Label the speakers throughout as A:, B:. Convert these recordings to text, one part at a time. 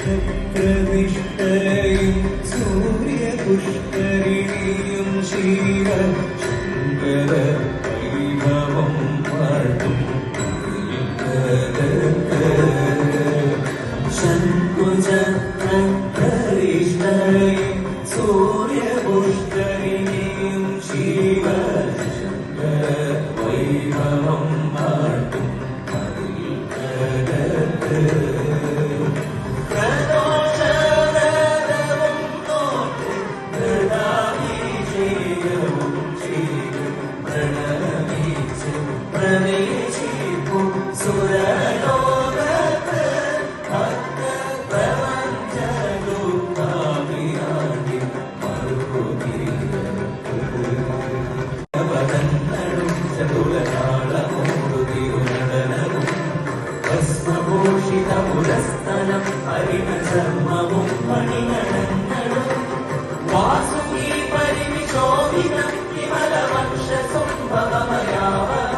A: ചക്രനിഷ്ഠയും സൂര്യപുഷ്കരിണിയും ശിവ ശങ്കര വൈഭവം വാഴ്ത്തും ശങ്കുചക്രനിഷ്ഠയും സൂര്യപുഷ്കരിണിയും ശിവ ശങ്കര വൈഭവം വാഴ്ത്തും പുരസ്തലം ഹരിണചർമ്മവും മണിനടങ്ങളും വാസുകി പരിവിശോഭിതം വിമലവംശസുംഭവമയാവം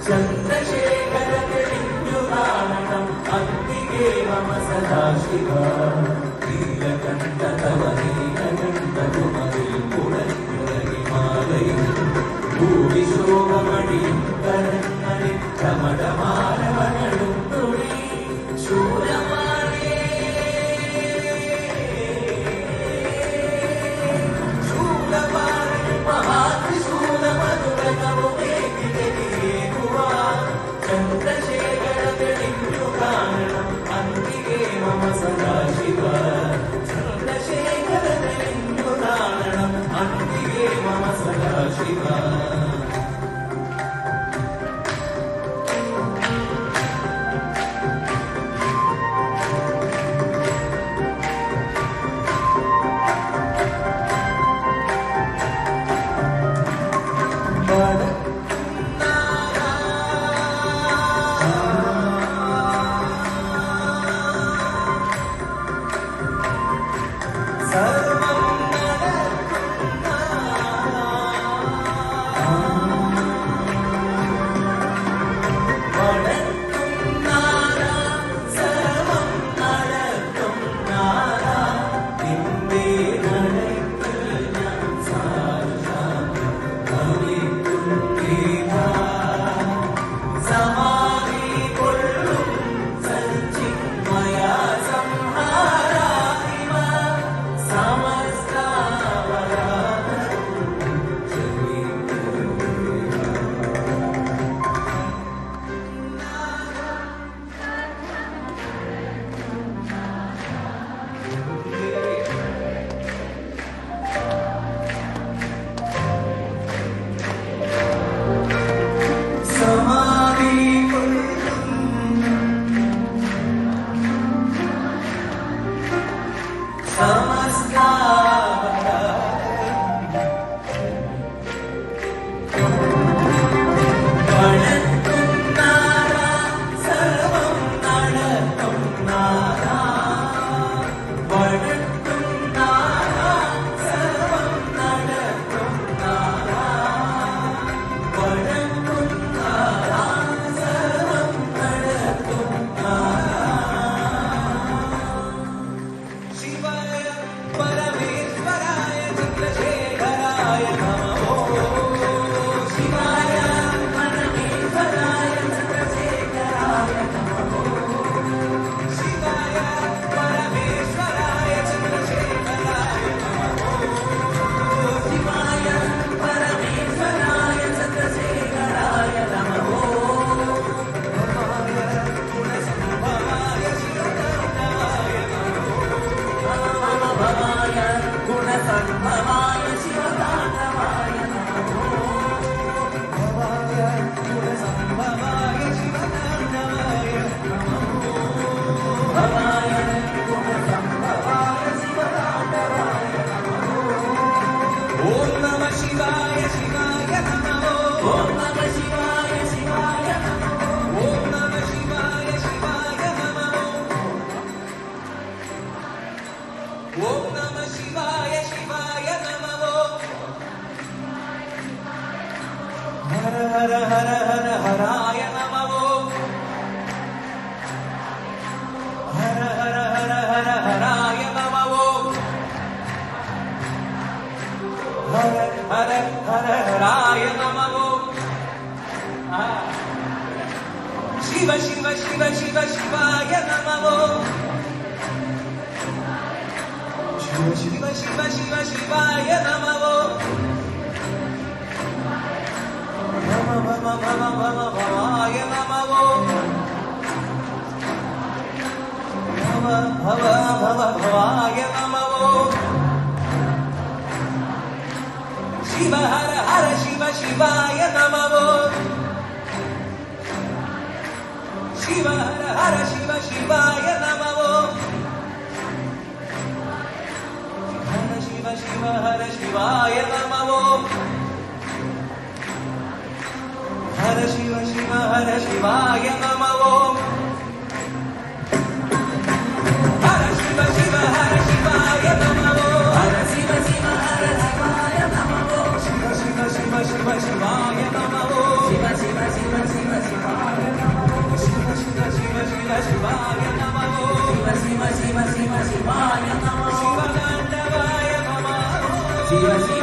A: ചന്ദ്രശേഖര തെളിഞ്ഞുകാരണം അന്തികേ മമ സദാശിവ നീലകണ്ഠ തവ നീലകണ്ഠകുമതിൽ പുറഞ്ഞുറങ്ങിമാലയും ഭൂവിശോഭമണിയും കരങ്ങളിൽ കമടമാലവനടും ചന്ദ്രശേഖര തെളിഞ്ഞു കാണണം അന്തികേ മമ സദാശിവ ചന്ദ്രശേഖര തെളിഞ്ഞു കാണണം അന്തികേ മമ സദാശിവ हर हर हर हर शिव शिव शिवाय नमः भव भव भव भव भवाय नमः भव भव भव भवाय नमः शिव हर हर शिव शिवाय नमः शिव हर हर शिव शिवाय नमः हर शिव शिव हर शिवाय नमः हर शिव शिव हर शिवाय नमः हर शिव शिव हर शिवाय नमः हर शिव शिव हर शिवाय नमः शिव शिव शिव शिव शिवाय नमः शिव शिव शिव शिव शिवाय नमः शिव शिव शिव शिव शिवाय नमः शिव शिव शिव शिव शिवाय नमः शिवतांडवाय नमः शिव शिव